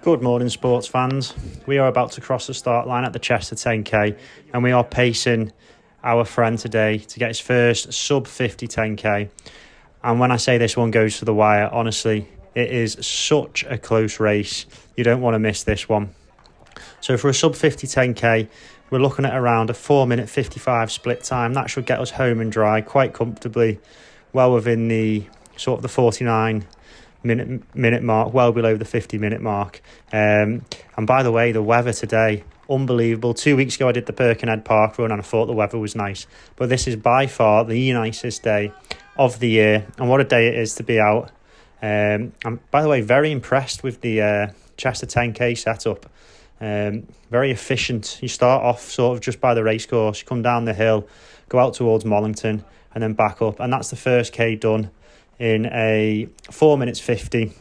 Good morning, sports fans. We are about to cross the start line at the Chester 10K, and we are pacing our friend today to get his first sub-50 10K. And when I say this one goes to the wire, honestly, it is such a close race. You don't want to miss this one. So for a sub-50 10K, we're looking at around a 4-minute 55 split time. That should get us home and dry quite comfortably, well within the sort of the 49 minute mark, well below the 50-minute mark. And by the way, the weather today, unbelievable. 2 weeks ago I did the Birkenhead Park run and I thought the weather was nice, but this is by far the nicest day of the year, and what a day it is to be out. I'm, by the way, very impressed with the Chester 10K setup. Very efficient. You start off sort of just by the race course, you come down the hill, go out towards Mollington and then back up, and that's the first K done in a 4 minutes 50.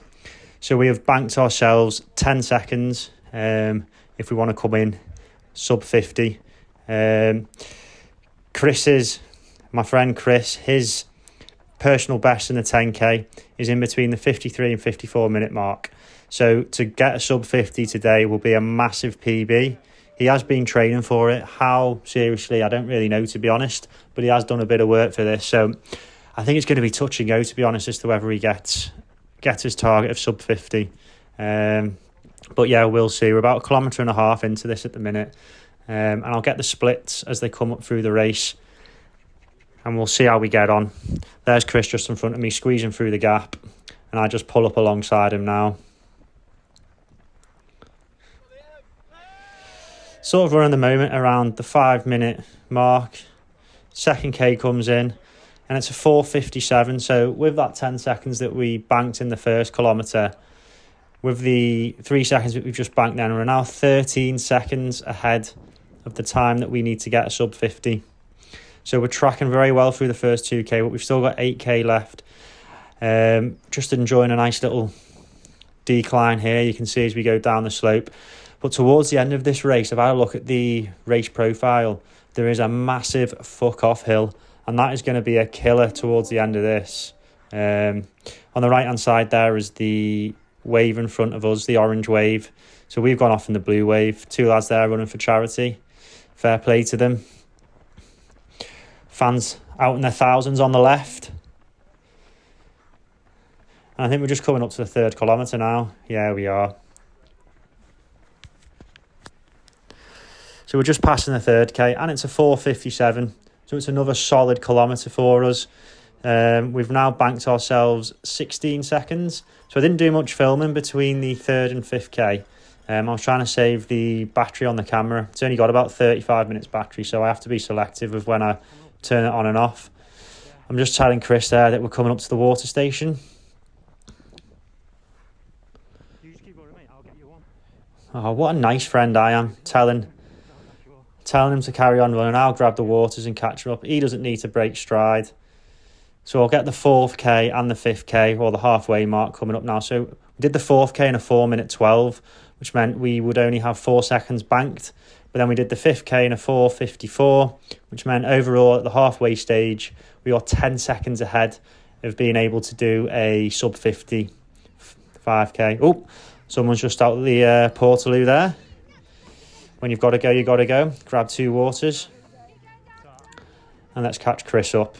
So we have banked ourselves 10 seconds if we want to come in sub 50. My friend Chris, his personal best in the 10K is in between the 53 and 54 minute mark. So to get a sub 50 today will be a massive PB. He has been training for it. How seriously, I don't really know, to be honest, but he has done a bit of work for this. So I think it's going to be touch and go, to be honest, as to whether he gets his target of sub 50. But yeah, we'll see. We're about 1.5 kilometres into this at the minute. And I'll get the splits as they come up through the race. And we'll see how we get on. There's Chris just in front of me, squeezing through the gap. And I just pull up alongside him now. Sort of running the moment around the 5 minute mark. Second K comes in. And it's a 4:57. So with that 10 seconds that we banked in the first kilometre, with the 3 seconds that we've just banked then, we're now 13 seconds ahead of the time that we need to get a sub 50. So we're tracking very well through the first 2K, but we've still got 8K left. Just enjoying a nice little decline here, you can see as we go down the slope. But towards the end of this race, if I look at the race profile, there is a massive fuck off hill. And that is going to be a killer towards the end of this. On the right-hand side there is the wave in front of us, the orange wave. So we've gone off in the blue wave. 2 lads there running for charity. Fair play to them. Fans out in their thousands on the left. And I think we're just coming up to the 3rd kilometre now. Yeah, we are. So we're just passing the 3rd K, and it's a 4:57. So it's another solid kilometre for us. We've now banked ourselves 16 seconds. So I didn't do much filming between the 3rd and 5th K. I was trying to save the battery on the camera. It's only got about 35 minutes battery, so I have to be selective with when I turn it on and off. I'm just telling Chris there that we're coming up to the water station. You just keep going, mate. I'll get you one. Oh, what a nice friend I am, telling him to carry on running. I'll grab the waters and catch him up. He doesn't need to break stride. So I'll get the 4th K and the 5th K, or the halfway mark, coming up now. So we did the 4th K in a 4 minute 12, which meant we would only have 4 seconds banked. But then we did the 5th K in a 4:54, which meant overall at the halfway stage, we are 10 seconds ahead of being able to do a sub 50 5K. Oh, someone's just out the Portaloo there. When you've got to go, you got to go. Grab 2 waters. And let's catch Chris up.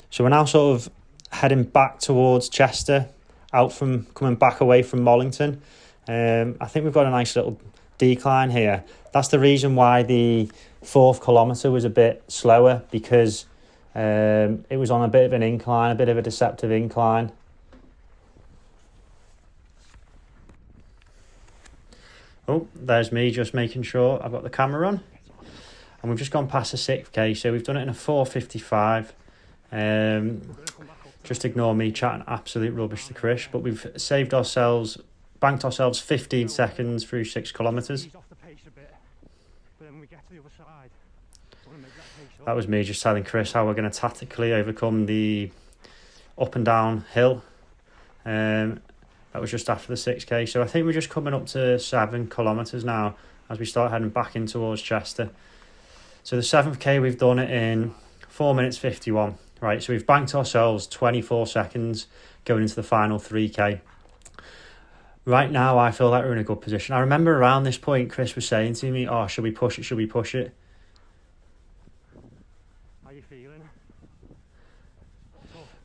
So we're now sort of heading back towards Chester, coming back away from Mollington. I think we've got a nice little decline here. That's the reason why the 4th kilometre was a bit slower, because it was on a bit of an incline, a bit of a deceptive incline. Oh, there's me just making sure I've got the camera on. And we've just gone past the 6th K, so we've done it in a 4:55. Just ignore me chatting absolute rubbish to Chris, but we've banked ourselves 15 seconds through 6 kilometres. That was me just telling Chris how we're going to tactically overcome the up and down hill. That was just after the 6K. So I think we're just coming up to 7 kilometres now as we start heading back in towards Chester. So the 7th K, we've done it in 4 minutes 51. Right, so we've banked ourselves 24 seconds going into the final 3K. Right now, I feel like we're in a good position. I remember around this point, Chris was saying to me, oh, should we push it? Should we push it? How are you feeling?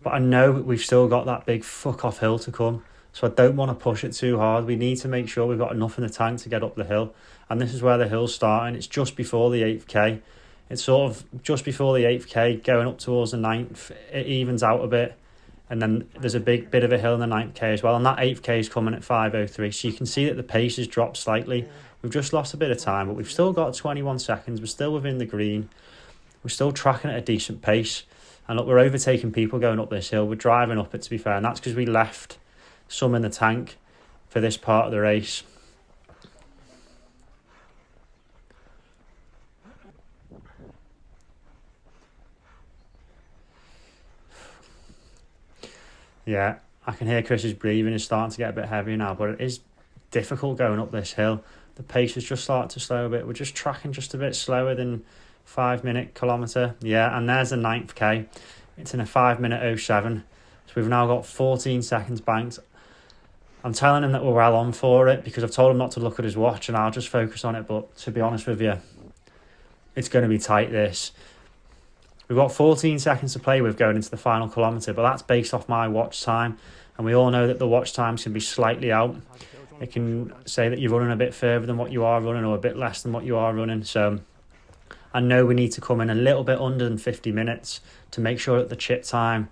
But I know we've still got that big fuck off hill to come. So I don't want to push it too hard. We need to make sure we've got enough in the tank to get up the hill. And this is where the hill's starting. It's just before the 8th K. It's sort of just before the 8th K, going up towards the 9th. It evens out a bit. And then there's a big bit of a hill in the 9th K as well. And that 8th K is coming at 5:03. So you can see that the pace has dropped slightly. We've just lost a bit of time, but we've still got 21 seconds. We're still within the green. We're still tracking at a decent pace. And look, we're overtaking people going up this hill. We're driving up it, to be fair. And that's because we left some in the tank for this part of the race. Yeah, I can hear Chris's breathing is starting to get a bit heavier now, but it is difficult going up this hill. The pace is just starting to slow a bit. We're just tracking just a bit slower than 5-minute kilometre. Yeah, and there's the 9th K. It's in a 5:07. So we've now got 14 seconds banked. I'm telling him that we're well on for it because I've told him not to look at his watch and I'll just focus on it. But to be honest with you, it's going to be tight, this. We've got 14 seconds to play with going into the final kilometre, but that's based off my watch time. And we all know that the watch times can be slightly out. It can say that you're running a bit further than what you are running or a bit less than what you are running. So I know we need to come in a little bit under than 50 minutes to make sure that the chip time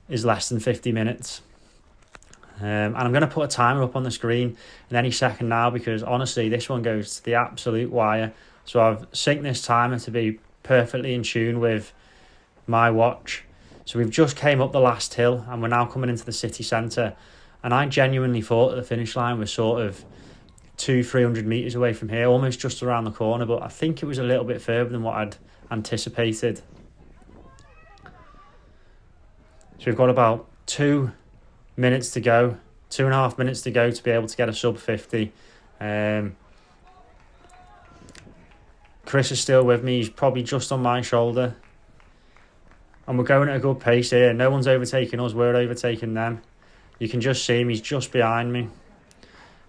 is less than 50 minutes. And I'm going to put a timer up on the screen in any second now because honestly, this one goes to the absolute wire. So I've synced this timer to be perfectly in tune with my watch. So we've just came up the last hill and we're now coming into the city centre. And I genuinely thought that the finish line was sort of 200-300 metres away from here, almost just around the corner, but I think it was a little bit further than what I'd anticipated. So we've got about 2 minutes to go, 2.5 minutes to go to be able to get a sub 50. Chris is still with me. He's probably just on my shoulder. And we're going at a good pace here. No one's overtaking us. We're overtaking them. You can just see him. He's just behind me.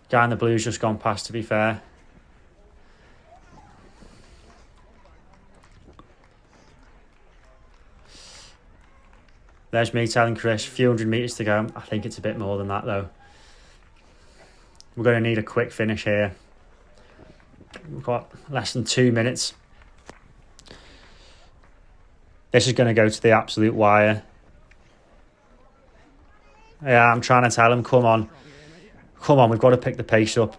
Guy in the blue's just gone past, to be fair. There's me telling Chris, a few hundred metres to go. I think it's a bit more than that, though. We're going to need a quick finish here. We've got less than 2 minutes. This is going to go to the absolute wire. Yeah, I'm trying to tell him, come on. Come on, we've got to pick the pace up.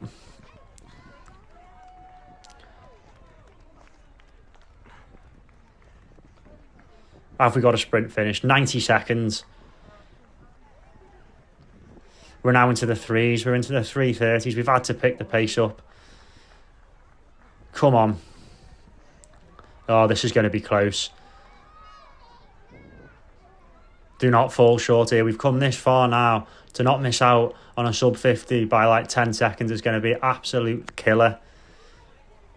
Have we got a sprint finish? 90 seconds. We're now into the 3s. We're into the 3:30s. We've had to pick the pace up. Come on. Oh, this is going to be close. Do not fall short here. We've come this far now. To not miss out on a sub 50 by like 10 seconds is going to be absolute killer.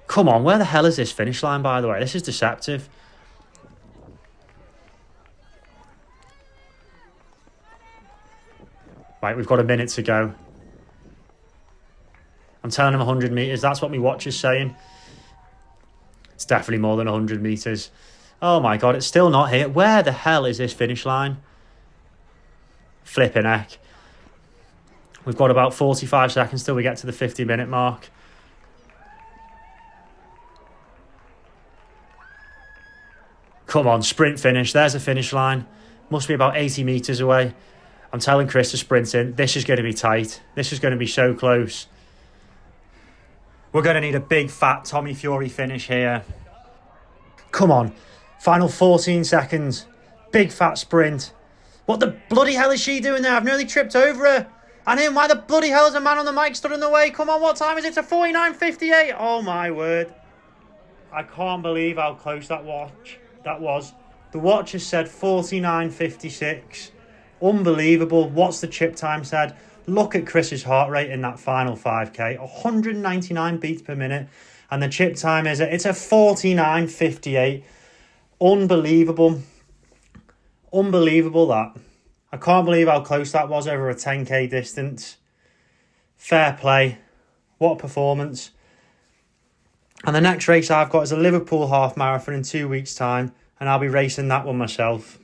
Come on, where the hell is this finish line, by the way? This is deceptive. Right, we've got a minute to go. I'm telling him 100 metres. That's what my watch is saying. It's definitely more than 100 metres. Oh my God, it's still not here. Where the hell is this finish line? Flipping heck. We've got about 45 seconds till we get to the 50-minute mark. Come on, sprint finish. There's a finish line. Must be about 80 metres away. I'm telling Chris to sprint in. This is going to be tight. This is going to be so close. We're going to need a big, fat Tommy Fury finish here. Come on. Final 14 seconds. Big, fat sprint. What the bloody hell is she doing there? I've nearly tripped over her. And then why the bloody hell is a man on the mic stood in the way? Come on, what time is it? It's a 49:58. Oh, my word. I can't believe how close that was. The watch has said 49:56. Unbelievable. What's the chip time said? Look at Chris's heart rate in that final 5K. 199 beats per minute. And the chip time it's a 49:58. Unbelievable. Unbelievable that. I can't believe how close that was over a 10k distance. Fair play. What a performance. And the next race I've got is a Liverpool half marathon in 2 weeks' time, and I'll be racing that one myself.